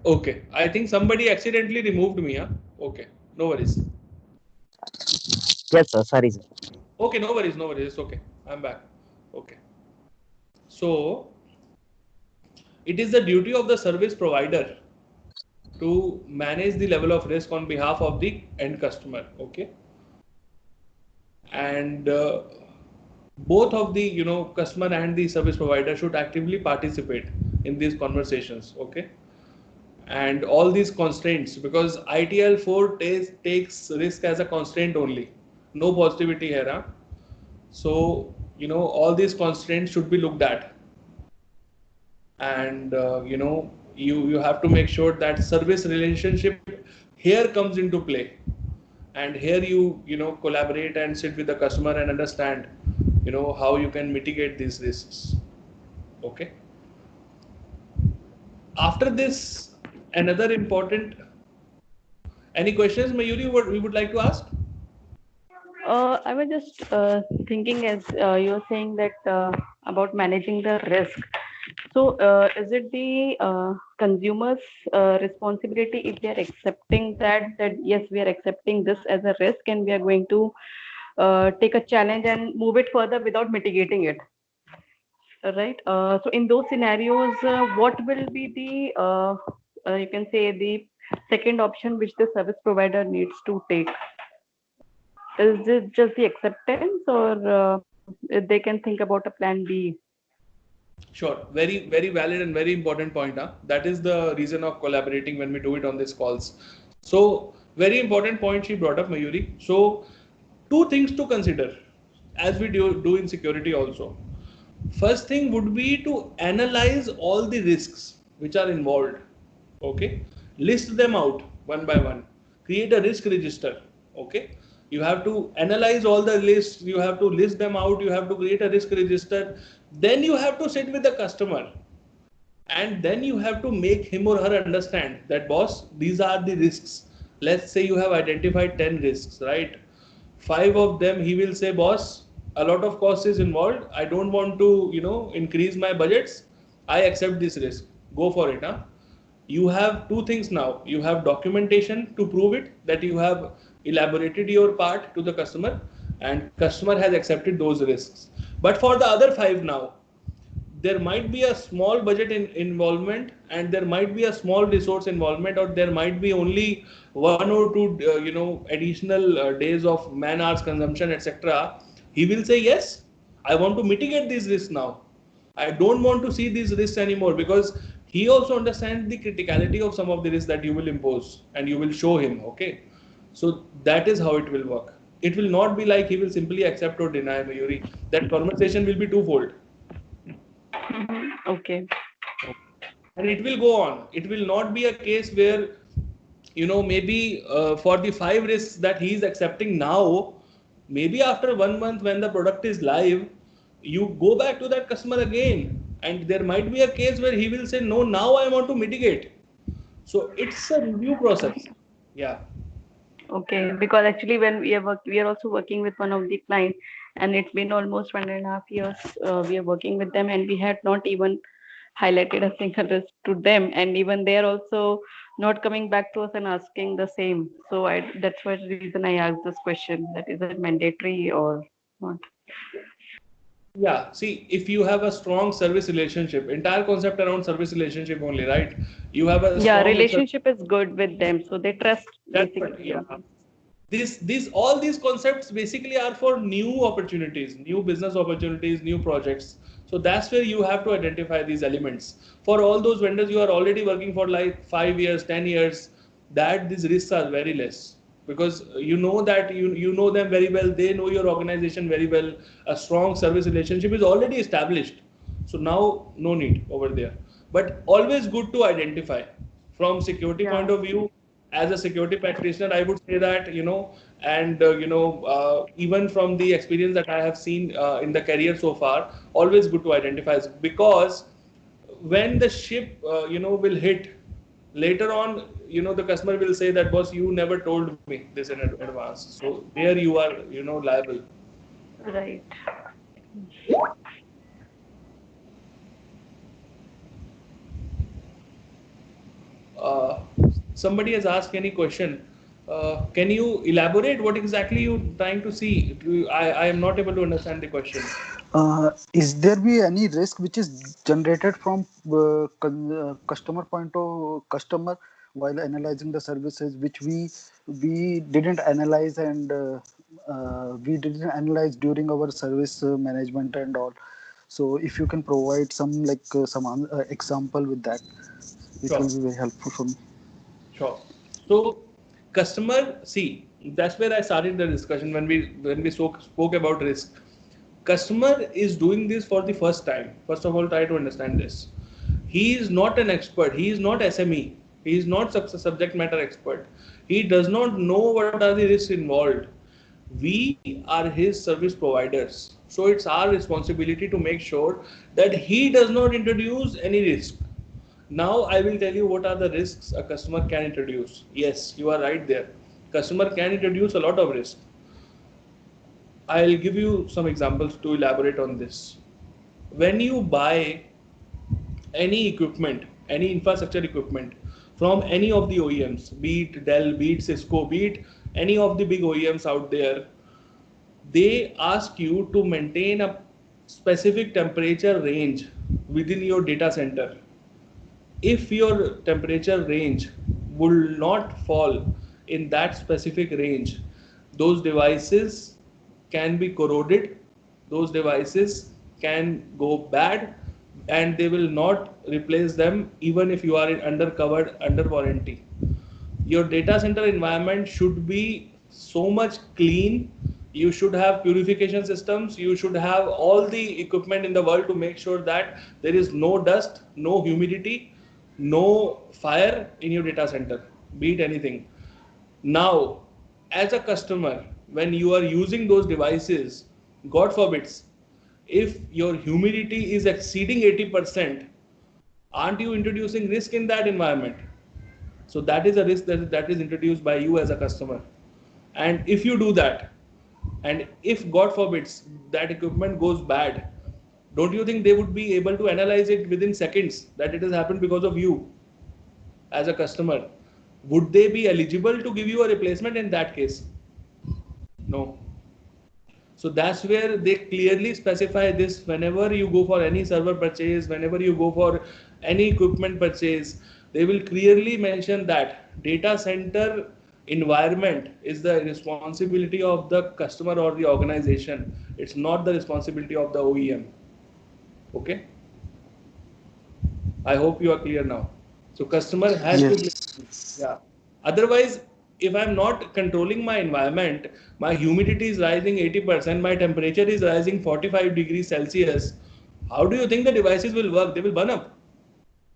Okay, I think somebody accidentally removed me. Huh? Okay, no worries. Yes, sir. Sorry, sir. Okay, no worries, no worries. It's okay. I'm back. Okay. So it is the duty of the service provider to manage the level of risk on behalf of the end customer. Okay, and both of the customer and the service provider should actively participate in these conversations. Okay, and all these constraints, because ITL 4 takes risk as a constraint only, no positivity here. Huh? So all these constraints should be looked at, and you have to make sure that service relationship here comes into play, and here you collaborate and sit with the customer and understand how you can mitigate these risks. Okay, after this, another important, any questions, Mayuri, what we would like to ask? I was just thinking as you were saying that about managing the risk. So, is it the consumer's responsibility if they are accepting that yes, we are accepting this as a risk and we are going to take a challenge and move it further without mitigating it, right? So, in those scenarios, what will be the you can say the second option which the service provider needs to take? Is it just the acceptance, or they can think about a plan B? Sure, very very valid and very important point. Huh? That is the reason of collaborating when we do it on these calls. So very important point she brought up, Mayuri. So two things to consider as we do in security also. First thing would be to analyze all the risks which are involved. Okay, list them out one by one. Create a risk register. Okay, you have to analyze all the lists. You have to list them out. You have to create a risk register. Then you have to sit with the customer, and then you have to make him or her understand that, boss, these are the risks. Let's say you have identified 10 risks, right? Five of them he will say, boss, a lot of cost is involved, I don't want to increase my budgets, I accept this risk, go for it. Huh? You have two things now. You have documentation to prove it, that you have elaborated your part to the customer, and customer has accepted those risks. But for the other five now, there might be a small budget involvement, and there might be a small resource involvement, or there might be only one or two additional days of man hours consumption, etc. He will say, yes, I want to mitigate these risks now, I don't want to see these risks anymore, because he also understands the criticality of some of the risks that you will impose and you will show him. Okay, so that is how it will work. It will not be like he will simply accept or deny, Mayuri. That conversation will be twofold. Okay. And it will go on. It will not be a case where maybe for the five risks that he is accepting now, maybe after 1 month when the product is live, you go back to that customer again, and there might be a case where he will say, no, now I want to mitigate. So it's a review process. Yeah. Okay, because actually when we are also working with one of the client, and it's been almost 1.5 years we are working with them, and we had not even highlighted a single risk to them, and even they are also not coming back to us and asking the same. So that's why the reason I asked this question: that is it mandatory or not? Yeah, see, if you have a strong service relationship, entire concept around service relationship only, right? You have a Yeah, strong relationship is good with them, so they trust That's what, basically yeah. on you. These all these concepts basically are for new opportunities, new business opportunities, new projects. So that's where you have to identify these elements. For all those vendors you are already working for like 5 years, 10 years, that these risks are very less, because you know that you know them very well. They know your organization very well. A strong service relationship is already established. So now no need over there. But always good to identify from security Yeah. point of view. As a security practitioner, I would say that and even from the experience that I have seen in the career so far, always good to identify, because when the ship will hit later on, the customer will say that, boss, you never told me this in advance. So there you are liable. Right. somebody has asked any question, can you elaborate what exactly you're trying to see? I am not able to understand the question. Is there be any risk which is generated from customer point of customer while analyzing the services which we didn't analyze and we didn't analyze during our service management and all. So if you can provide some example with that, it will Sure. be very helpful for me. Sure. So customer, see, that's where I started the discussion when we spoke about risk. Customer is doing this for the first time. First of all, try to understand this. He is not an expert. He is not SME. He is not subject matter expert. He does not know what are the risks involved. We are his service providers. So it's our responsibility to make sure that he does not introduce any risk. Now I will tell you what are the risks a customer can introduce. Yes, you are right there. Customer can introduce a lot of risk. I'll give you some examples to elaborate on this. When you buy any equipment, any infrastructure equipment from any of the OEMs, be it Dell, be it Cisco, be it any of the big OEMs out there, they ask you to maintain a specific temperature range within your data center. If your temperature range will not fall in that specific range, those devices can be corroded, those devices can go bad, and they will not replace them even if you are under warranty. Your data center environment should be so much clean. You should have purification systems. You should have all the equipment in the world to make sure that there is no dust, no humidity, no fire in your data center, be it anything. Now, as a customer, when you are using those devices, God forbids, if your humidity is exceeding 80%, aren't you introducing risk in that environment? So that is a risk that is introduced by you as a customer. And if you do that, and if God forbids that equipment goes bad, don't you think they would be able to analyze it within seconds that it has happened because of you as a customer? Would they be eligible to give you a replacement in that case? No. So that's where they clearly specify this whenever you go for any server purchase, whenever you go for any equipment purchase, they will clearly mention that data center environment is the responsibility of the customer or the organization. It's not the responsibility of the OEM. Okay? I hope you are clear now. So customer has to Yes. play. Yeah. Otherwise, if I'm not controlling my environment, my humidity is rising 80%, my temperature is rising 45 degrees Celsius, how do you think the devices will work? They will burn up.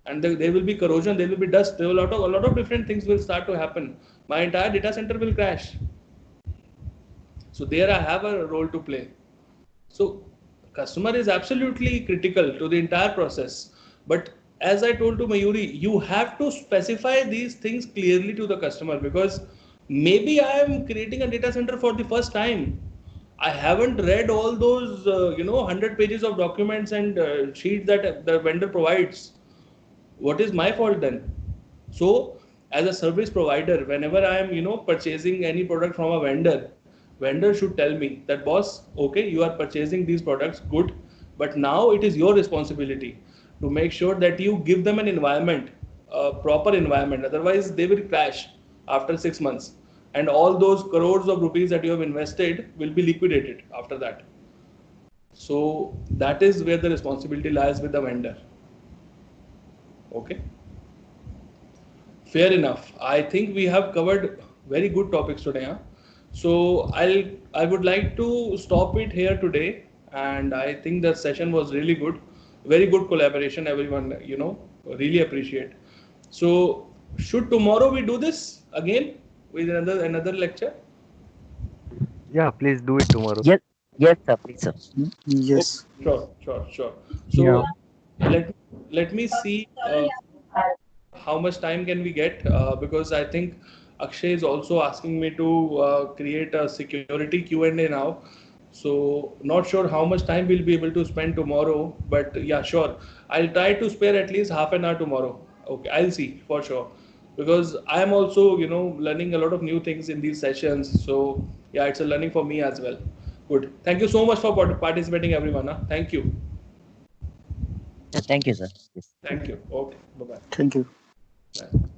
And there will be corrosion, there will be dust, there will a lot of different things will start to happen. My entire data center will crash. So there I have a role to play. So customer is absolutely critical to the entire process. But as I told to Mayuri, you have to specify these things clearly to the customer, because maybe I am creating a data center for the first time. I haven't read all those 100 pages of documents and sheets that the vendor provides. What is my fault then? So as a service provider, whenever I am purchasing any product from a vendor should tell me that, boss, okay, you are purchasing these products, good, but now it is your responsibility to make sure that you give them an environment, a proper environment. Otherwise they will crash after 6 months, and all those crores of rupees that you have invested will be liquidated after that. So that is where the responsibility lies with the vendor. Okay, fair enough. I think we have covered very good topics today, huh? So I would like to stop it here today, and I think the session was really good, very good collaboration. Everyone, really appreciate. So should tomorrow we do this again with another lecture? Yeah, please do it tomorrow. Yes, yes, sir, please, sir. Okay, Yes. sure. Yeah. So let me see how much time can we get, because I think Akshay is also asking me to create a security Q&A now. So not sure how much time we'll be able to spend tomorrow, but yeah, sure. I'll try to spare at least half an hour tomorrow. Okay, I'll see for sure. because I am also, learning a lot of new things in these sessions. So yeah, it's a learning for me as well. Good. Thank you so much for participating, everyone. Thank you. Yeah, thank you, sir. Yes. Thank you. Okay. Bye-bye. Thank you. Bye.